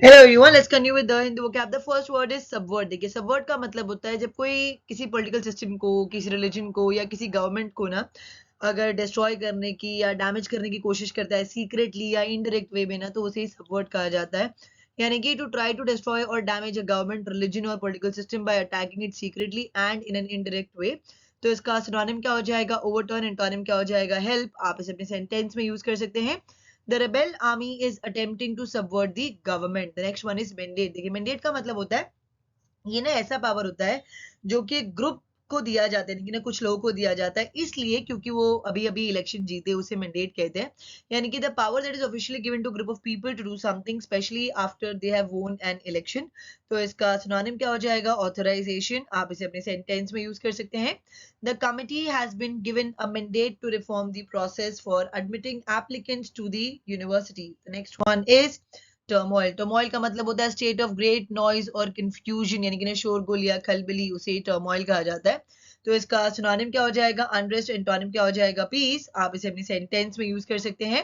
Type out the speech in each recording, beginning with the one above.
Hello everyone, let's continue with the Hindi vocab. The first word is subvert. देखिए, subvert का मतलब होता है जब कोई किसी पॉलिटिकल सिस्टम को, किसी रिलीजन को या किसी गवर्नमेंट को ना अगर डिस्ट्रॉय करने की या डैमेज करने की कोशिश करता है सीक्रेटली या इनडायरेक्ट वे में ना, तो उसे ही सबवर्ट कहा जाता है। यानी कि टू ट्राई टू डिस्ट्रॉय और डैमेज अ गवर्नमेंट, रिलीजन और political system by attacking it secretly and in an indirect way. तो इसका सिनोनिम क्या हो जाएगा? ओवरटर्न। एंटोनिम क्या हो जाएगा? हेल्प। आप इसे अपने सेंटेंस में यूज कर सकते हैं। The rebel army is attempting to subvert the government. The next one is mandate. देखिए, mandate का मतलब होता है, ये ना ऐसा पावर होता है जो कि ग्रुप को दिया जाता है, लेकिन ना कुछ लोगों को दिया जाता है, इसलिए क्योंकि वो अभी अभी इलेक्शन जीते, उसे मैंडेट कहते हैं। यानी कि the power that is officially given to group of people to do something specially after they have won an election. तो इसका सिनोनिम क्या हो जाएगा? ऑथराइजेशन। आप इसे अपने सेंटेंस में यूज कर सकते हैं। The committee has been given a mandate to reform the process for admitting applicants to the university. The next one is turmoil. Turmoil का मतलब होता है स्टेट ऑफ ग्रेट नॉइज और कंफ्यूजन, यानी कि शोरगुल या खलबली, उसे टर्मोइल कहा जाता है। तो इसका सिनोनिम क्या हो जाएगा? अनरेस्ट। एंटोनिम क्या हो जाएगा? पीस। आप इसे अपनी सेंटेंस में यूज कर सकते हैं।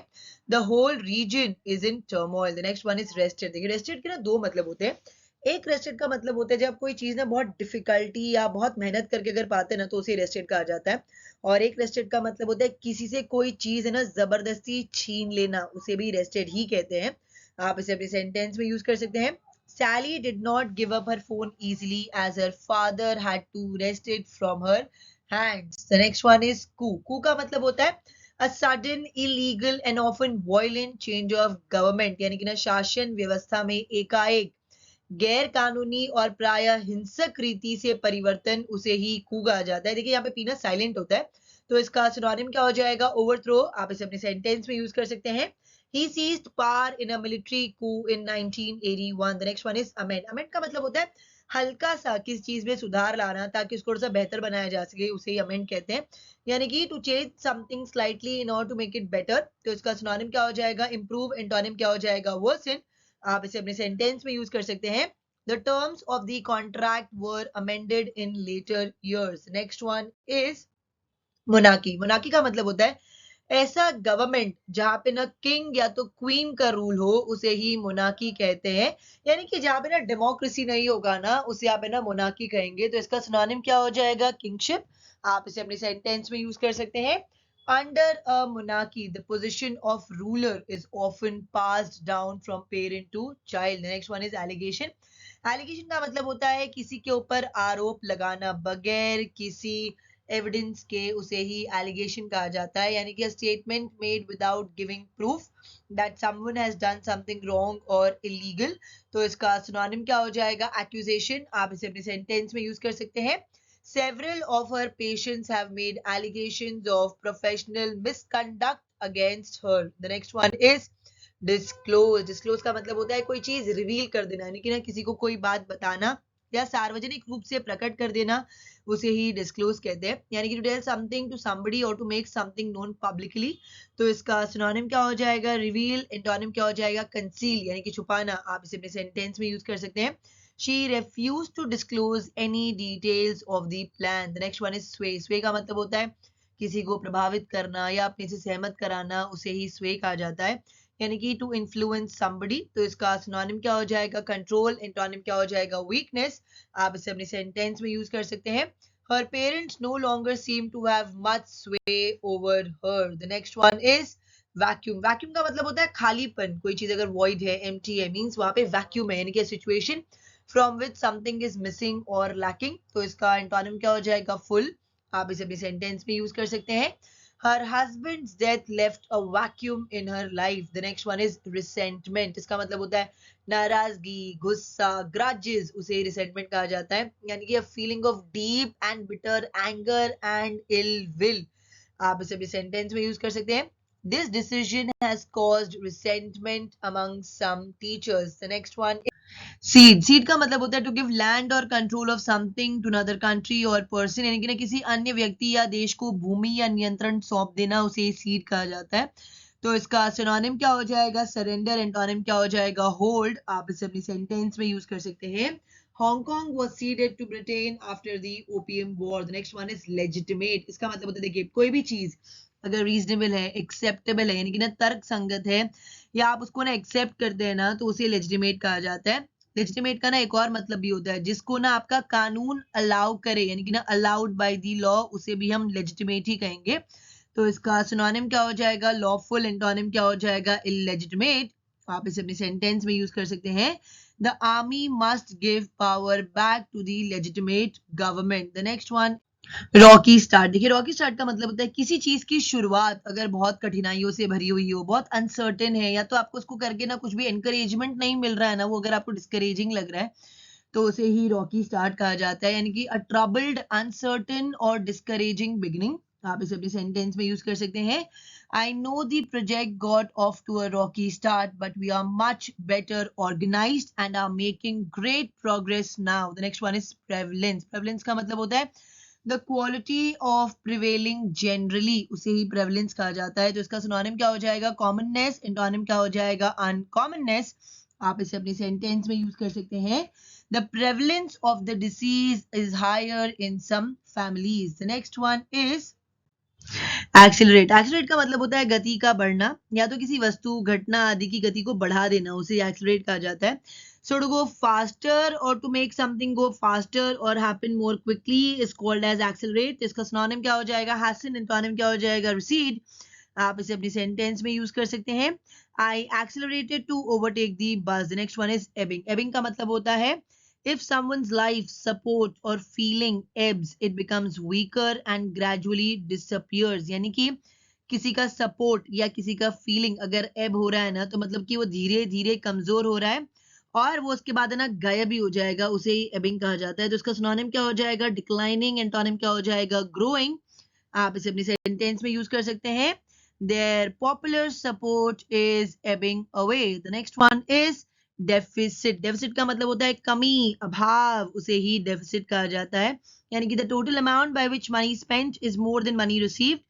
The whole region is in turmoil. The next one is rested. देखिए, रेस्टेड के ना दो मतलब होते हैं। एक रेस्टेड का मतलब होता है जब कोई चीज ना बहुत डिफिकल्टी या बहुत मेहनत करके अगर पाते हैं ना, तो उसे रेस्टेड कहा जाता है। और एक रेस्टेड का मतलब होता है किसी से कोई चीज है ना जबरदस्ती छीन लेना, उसे भी रेस्टेड ही कहते हैं। आप इसे अपने सेंटेंस में यूज कर सकते हैं। Sally did not give up her phone easily as her father had to wrest it from her hands. The next one is coup. Coup का मतलब होता है a sudden, illegal and often violent change of government, यानी कि ना शासन व्यवस्था में एकाएक गैर कानूनी और प्राय हिंसक रीति से परिवर्तन, उसे ही कू कहा जाता है। देखिए, यहाँ पे पीना साइलेंट होता है, तो इसका सिनोनिम क्या हो जाएगा? ओवरथ्रो। आप इसे अपने सेंटेंस में यूज कर सकते हैं। He seized power in a military coup in 1981. The next one is amend. Amend का मतलब होता है हल्का सा किस चीज में सुधार लाना ताकि उसको थोड़ा सा बेहतर बनाया जा सके, उसे ही अमेंड कहते हैं। यानी कि to change something slightly in order to make it better. तो इसका सिनोनिम क्या हो जाएगा? इंप्रूव। एंटोनिम क्या हो जाएगा? वर्सन। आप इसे अपने सेंटेंस में यूज कर सकते हैं। The terms of the contract were amended in later years. Next one is monarchy. Monarchy का मतलब होता है ऐसा गवर्नमेंट जहां पे ना किंग या तो क्वीन का रूल हो, उसे ही मोनार्की कहते हैं। यानी कि जहां पे ना डेमोक्रेसी नहीं होगा ना, उसे आप है ना मोनार्की कहेंगे। तो इसका सिनोनिम क्या हो जाएगा? किंगशिप। आप इसे अपने सेंटेंस में यूज कर सकते हैं। Under a monarchy the position of ruler is often passed down from parent to child. Next one is allegation. Allegation का मतलब होता है किसी के ऊपर आरोप लगाना बगैर किसी एविडेंस के, उसे ही एलिगेशन कहा जाता है। यानी कि statement made without giving proof that someone has done something wrong और इलीगल। तो इसका सिनोनिम क्या हो जाएगा? एक्यूजेशन। आप इसे अपने सेंटेंस में यूज कर सकते हैं। Several of her patients have made allegations of professional misconduct against her. The next one is disclose. Disclose का मतलब होता है कोई चीज रिवील कर देना, यानी कि ना किसी को कोई बात बताना या सार्वजनिक रूप से प्रकट कर देना, उसे ही डिस्क्लोज कहते हैं। यानी कि to tell something to somebody और to make something known publicly. तो इसका सिनोनिम क्या हो जाएगा? रिवील। एंटोनिम क्या हो जाएगा? कंसील, यानी कि छुपाना। आप इसे अपने सेंटेंस में यूज कर सकते हैं। She refused to disclose any details of the plan. The next one is sway. Sway का मतलब होता है किसी को प्रभावित करना या अपने से सहमत कराना, उसे ही sway कहा जाता है। यानी कि टू इन्फ्लुएंस समबडी। तो इसका सिनोनिम क्या हो जाएगा? कंट्रोल। एंटोनिम क्या हो जाएगा? वीकनेस। आप इसे अपने सेंटेंस में यूज कर सकते हैं। Her parents no longer seem to have much sway over her. The next one is vacuum. Vacuum का मतलब होता है खालीपन। कोई चीज अगर वॉइड है, एम्प्टी है, मींस वहां पे वैक्यूम है, यानी कि situation from which something is missing और लैकिंग। तो इसका एंटोनिम क्या हो जाएगा? फुल। आप इसे अपने सेंटेंस में यूज कर सकते हैं। Her husband's death left a vacuum in her life. The next one is resentment. इसका मतलब होता है नाराजगी, गुस्सा, grudges, उसे resentment कहा जाता है। यानी कि a feeling of deep and bitter anger and ill will. आप इसे भी सेंटेंस में यूज कर सकते हैं। This decision has caused resentment among some teachers. The next one is cede. Cede का मतलब होता है to give land or control of something to another country or person, यानी कि ना किसी अन्य व्यक्ति या देश को भूमि या नियंत्रण सौंप देना, उसे सीड कहा जाता है। तो इसका सिनोनिम क्या हो जाएगा? सरेंडर। एंटोनिम क्या हो जाएगा? होल्ड। आप इसे अपनी सेंटेंस में यूज कर सकते हैं। Hong Kong was ceded to Britain after the opium war. The next one is legitimate. इसका मतलब होता है देखिए कोई भी चीज अगर रीजनेबल है, एक्सेप्टेबल है, यानी कि ना तर्क संगत है, या आप उसको ना एक्सेप्ट करते हैं ना, तो उसे लेजिटिमेट कहा जाता है। लेजिटिमेट का ना एक और मतलब भी होता है, जिसको ना आपका कानून अलाउ करे, यानी कि ना अलाउड बाय द लॉ, उसे भी हम लेजिटिमेट ही कहेंगे। तो इसका सिनोनिम क्या हो जाएगा? लॉफुल। एंटोनिम क्या हो जाएगा? इलेजिटिमेट। आप इसे अपने सेंटेंस में यूज कर सकते हैं। The army must give power back to the legitimate government. The next one, rocky start. देखिए, रॉकी स्टार्ट का मतलब होता है किसी चीज की शुरुआत अगर बहुत कठिनाइयों से भरी हुई हो, बहुत अनसर्टेन है, या तो आपको उसको करके ना कुछ भी एनकरेजमेंट नहीं मिल रहा है ना, वो अगर आपको डिस्करेजिंग लग रहा है, तो उसे ही रॉकी स्टार्ट कहा जाता है, यानी कि अ ट्रबल्ड, अनसर्टेन और डिस्करेजिंग बिगिनिंग। आप इसे अपने सेंटेंस में यूज कर सकते हैं। I know the project got off to a rocky start, but we are much better organised and are making great progress now. The next one is prevalence. Prevalence का मतलब होता है the quality of prevailing generally, उसे ही prevalence कहा जाता है। तो इसका सिनोनिम क्या हो जाएगा? कॉमननेस। एंटोनिम क्या हो जाएगा? अनकॉमननेस। आप इसे अपने सेंटेंस में यूज कर सकते हैं। The prevalence of the disease is higher in some families. The next one is accelerate. Accelerate का मतलब होता है गति का बढ़ना, या तो किसी वस्तु, घटना आदि की गति को बढ़ा देना, उसे एक्सिलरेट कहा जाता है। सो टू गो फास्टर और to make something go faster और happen more quickly is called as accelerate. इसका सिनोनिम क्या हो जाएगा? हैसन। एंटोनिम क्या हो जाएगा? रिसीड। आप इसे अपनी सेंटेंस में यूज कर सकते हैं। I accelerated to overtake the bus. The next one is ebbing. Ebbing का मतलब होता है if someone's life support or feeling ebbs, it becomes weaker and gradually disappears। यानी कि किसी का सपोर्ट या किसी का फीलिंग अगर एब हो रहा है ना, तो मतलब कि वो धीरे धीरे कमजोर हो रहा है और वो उसके बाद है ना गायब भी हो जाएगा, उसे ही एबिंग कहा जाता है। तो उसका सिनोनिम क्या हो जाएगा? डिक्लाइनिंग। एंटोनिम क्या हो जाएगा? ग्रोइंग। आप इसे अपनी सेंटेंस में यूज कर सकते हैं। Their popular support is ebbing away. The next one is deficit. Deficit का मतलब होता है कमी, अभाव, उसे ही डेफिसिट कहा जाता है, यानी कि the total amount by which money spent is more than money received.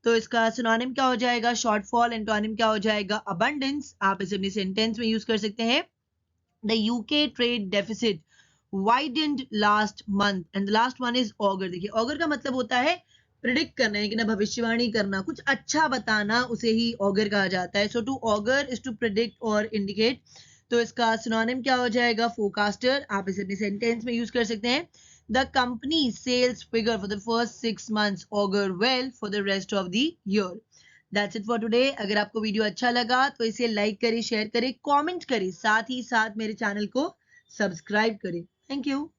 तो इसका सिनोनिम क्या हो जाएगा? शॉर्टफॉल। एंटोनिम क्या हो जाएगा? अबंडेंस। आप इसे अपने सेंटेंस में यूज कर सकते हैं। The UK trade deficit widened last month and the last one is augur। देखिए, ऑगर का मतलब होता है प्रिडिक्ट करना, है कि ना भविष्यवाणी करना, कुछ अच्छा बताना, उसे ही ऑगर कहा जाता है। So to augur is to predict और इंडिकेट। तो इसका सिनोनिम क्या हो जाएगा? फोरकास्टर। आप इसे अपने सेंटेंस में यूज कर सकते हैं। The company sales figure for the first 6 months augur well for the rest of the year. That's it for today. अगर आपको वीडियो अच्छा लगा तो इसे लाइक करें, शेयर करें, कमेंट करें, साथ ही साथ मेरे चैनल को सब्सक्राइब करें। Thank you.